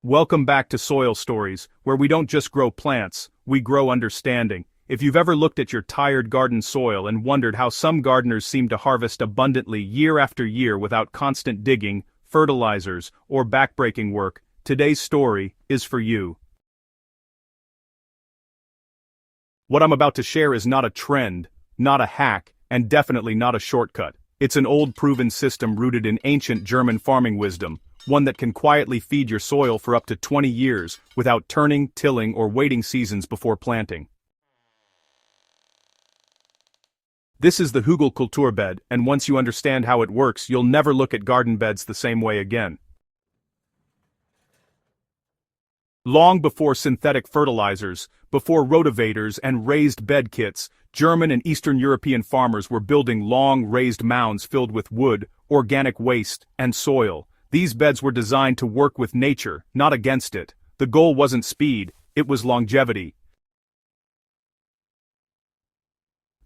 Welcome back to Soil Stories, where we don't just grow plants, we grow understanding. If you've ever looked at your tired garden soil and wondered how some gardeners seem to harvest abundantly year after year without constant digging, fertilizers, or backbreaking work, today's story is for you. What I'm about to share is not a trend, not a hack, and definitely not a shortcut. It's an old proven system rooted in ancient German farming wisdom, one that can quietly feed your soil for up to 20 years without turning, tilling, or waiting seasons before planting. This is the Hügelkultur bed, and once you understand how it works, you'll never look at garden beds the same way again. Long before synthetic fertilizers, before rotavators and raised bed kits, German and Eastern European farmers were building long raised mounds filled with wood, organic waste, and soil. These beds were designed to work with nature, not against it. The goal wasn't speed, it was longevity.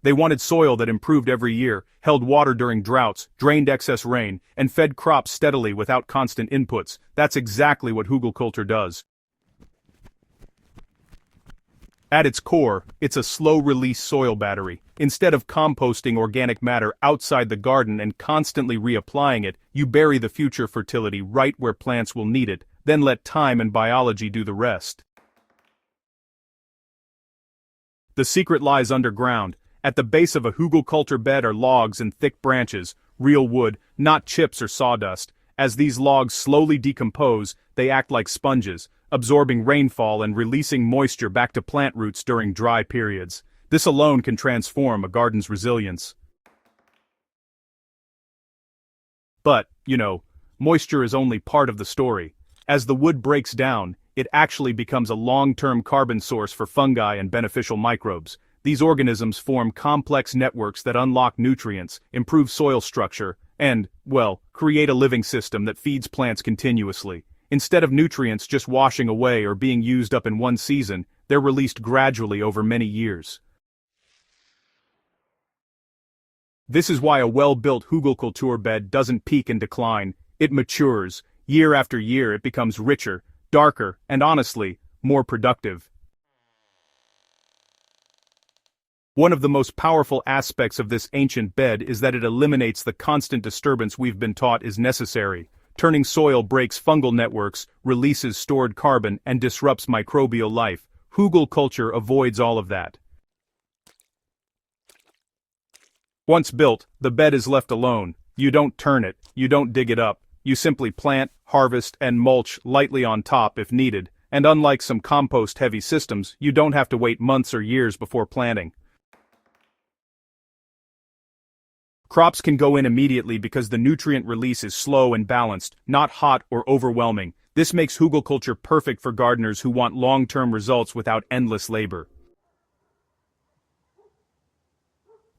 They wanted soil that improved every year, held water during droughts, drained excess rain, and fed crops steadily without constant inputs. That's exactly what Hügelkultur does. At its core, it's a slow-release soil battery. Instead of composting organic matter outside the garden and constantly reapplying it, you bury the future fertility right where plants will need it, then let time and biology do the rest. The secret lies underground. At the base of a Hügelkultur bed are logs and thick branches, real wood, not chips or sawdust. As these logs slowly decompose, they act like sponges, absorbing rainfall and releasing moisture back to plant roots during dry periods. This alone can transform a garden's resilience. But, moisture is only part of the story. As the wood breaks down, it actually becomes a long-term carbon source for fungi and beneficial microbes. These organisms form complex networks that unlock nutrients, improve soil structure, and, create a living system that feeds plants continuously. Instead of nutrients just washing away or being used up in one season, they're released gradually over many years. This is why a well-built Hügelkultur bed doesn't peak and decline. It matures. Year after year it becomes richer, darker, and honestly, more productive. One of the most powerful aspects of this ancient bed is that it eliminates the constant disturbance we've been taught is necessary. Turning soil breaks fungal networks, releases stored carbon, and disrupts microbial life. Hügelkultur avoids all of that. Once built, the bed is left alone. You don't turn it, you don't dig it up. You simply plant, harvest, and mulch lightly on top if needed, and unlike some compost-heavy systems, you don't have to wait months or years before planting. Crops can go in immediately because the nutrient release is slow and balanced, not hot or overwhelming. This makes Hügelkultur perfect for gardeners who want long-term results without endless labor.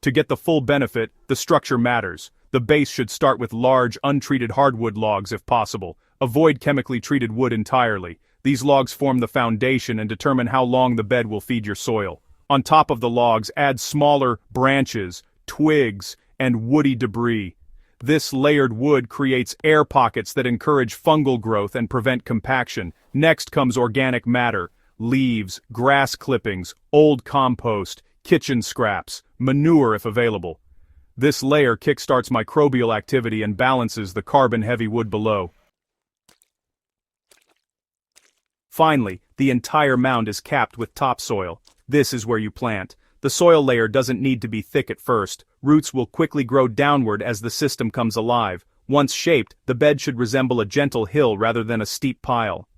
To get the full benefit, the structure matters. The base should start with large, untreated hardwood logs if possible. Avoid chemically treated wood entirely. These logs form the foundation and determine how long the bed will feed your soil. On top of the logs, add smaller branches, twigs, and woody debris. This layered wood creates air pockets that encourage fungal growth and prevent compaction. Next comes organic matter, leaves, grass clippings, old compost, kitchen scraps, manure if available. This layer kickstarts microbial activity and balances the carbon-heavy wood below. Finally, the entire mound is capped with topsoil. This is where you plant. The soil layer doesn't need to be thick at first. Roots will quickly grow downward as the system comes alive. Once shaped, the bed should resemble a gentle hill rather than a steep pile.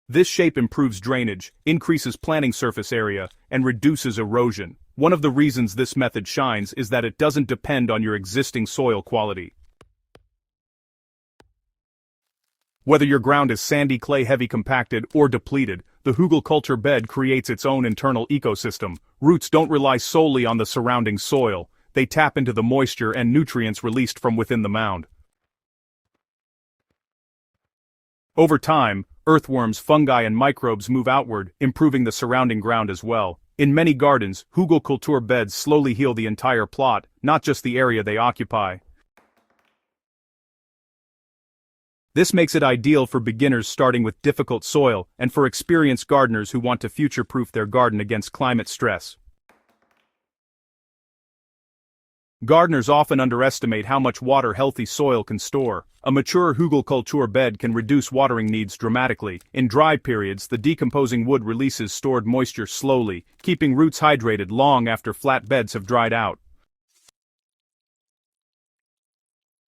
This shape improves drainage, increases planting surface area, and reduces erosion. One of the reasons this method shines is that it doesn't depend on your existing soil quality. Whether your ground is sandy, clay-heavy, compacted, or depleted, the Hügelkultur bed creates its own internal ecosystem. Roots don't rely solely on the surrounding soil. They tap into the moisture and nutrients released from within the mound. Over time, earthworms, fungi, and microbes move outward, improving the surrounding ground as well. In many gardens, Hügelkultur beds slowly heal the entire plot, not just the area they occupy. This makes it ideal for beginners starting with difficult soil and for experienced gardeners who want to future-proof their garden against climate stress. Gardeners often underestimate how much water healthy soil can store. A mature Hügelkultur bed can reduce watering needs dramatically. In dry periods, the decomposing wood releases stored moisture slowly, keeping roots hydrated long after flat beds have dried out.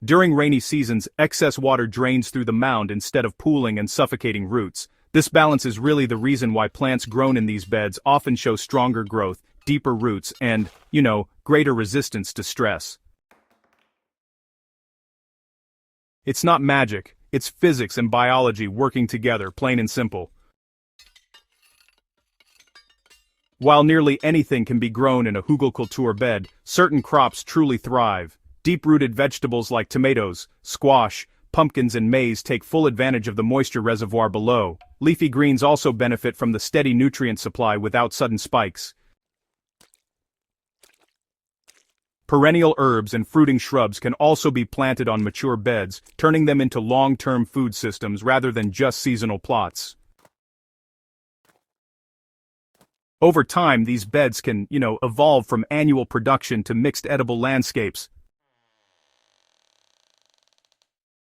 During rainy seasons, excess water drains through the mound instead of pooling and suffocating roots. This balance is really the reason why plants grown in these beds often show stronger growth, deeper roots, and, greater resistance to stress. It's not magic, it's physics and biology working together, plain and simple. While nearly anything can be grown in a Hügelkultur bed, certain crops truly thrive. Deep-rooted vegetables like tomatoes, squash, pumpkins and maize take full advantage of the moisture reservoir below. Leafy greens also benefit from the steady nutrient supply without sudden spikes. Perennial herbs and fruiting shrubs can also be planted on mature beds, turning them into long-term food systems rather than just seasonal plots. Over time, these beds can, evolve from annual production to mixed edible landscapes.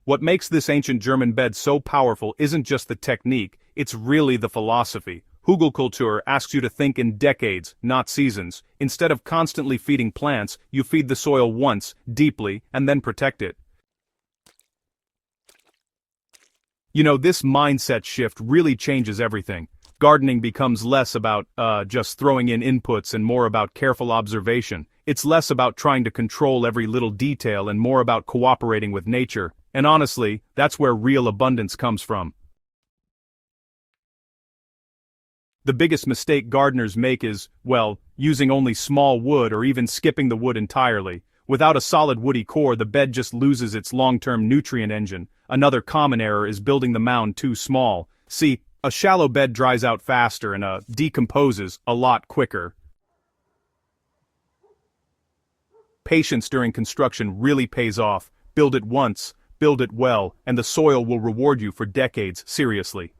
What makes this ancient German bed so powerful isn't just the technique, it's really the philosophy. Hügelkultur asks you to think in decades, not seasons. Instead of constantly feeding plants, you feed the soil once, deeply, and then protect it. This mindset shift really changes everything. Gardening becomes less about, just throwing in inputs and more about careful observation. It's less about trying to control every little detail and more about cooperating with nature. And honestly, that's where real abundance comes from. The biggest mistake gardeners make is, using only small wood or even skipping the wood entirely. Without a solid woody core, the bed just loses its long-term nutrient engine. Another common error is building the mound too small. See, a shallow bed dries out faster and decomposes a lot quicker. Patience during construction really pays off. Build it once, build it well, and the soil will reward you for decades, seriously.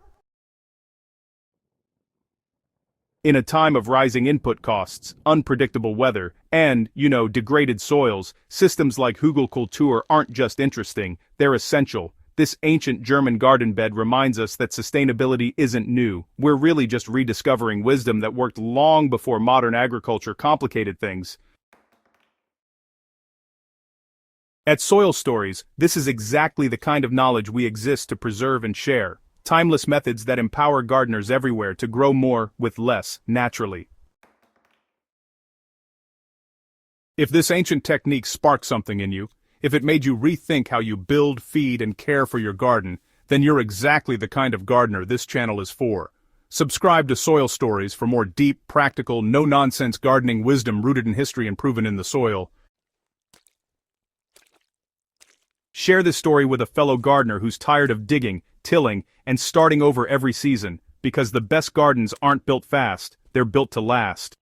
In a time of rising input costs, unpredictable weather, and, degraded soils, systems like Hügelkultur aren't just interesting, they're essential. This ancient German garden bed reminds us that sustainability isn't new. We're really just rediscovering wisdom that worked long before modern agriculture complicated things. At Soil Stories, this is exactly the kind of knowledge we exist to preserve and share. Timeless methods that empower gardeners everywhere to grow more with less, naturally. If this ancient technique sparked something in you, if it made you rethink how you build, feed, and care for your garden, then you're exactly the kind of gardener this channel is for. Subscribe to Soil Stories for more deep, practical, no-nonsense gardening wisdom rooted in history and proven in the soil. Share this story with a fellow gardener who's tired of digging, tilling, and starting over every season, because the best gardens aren't built fast, they're built to last.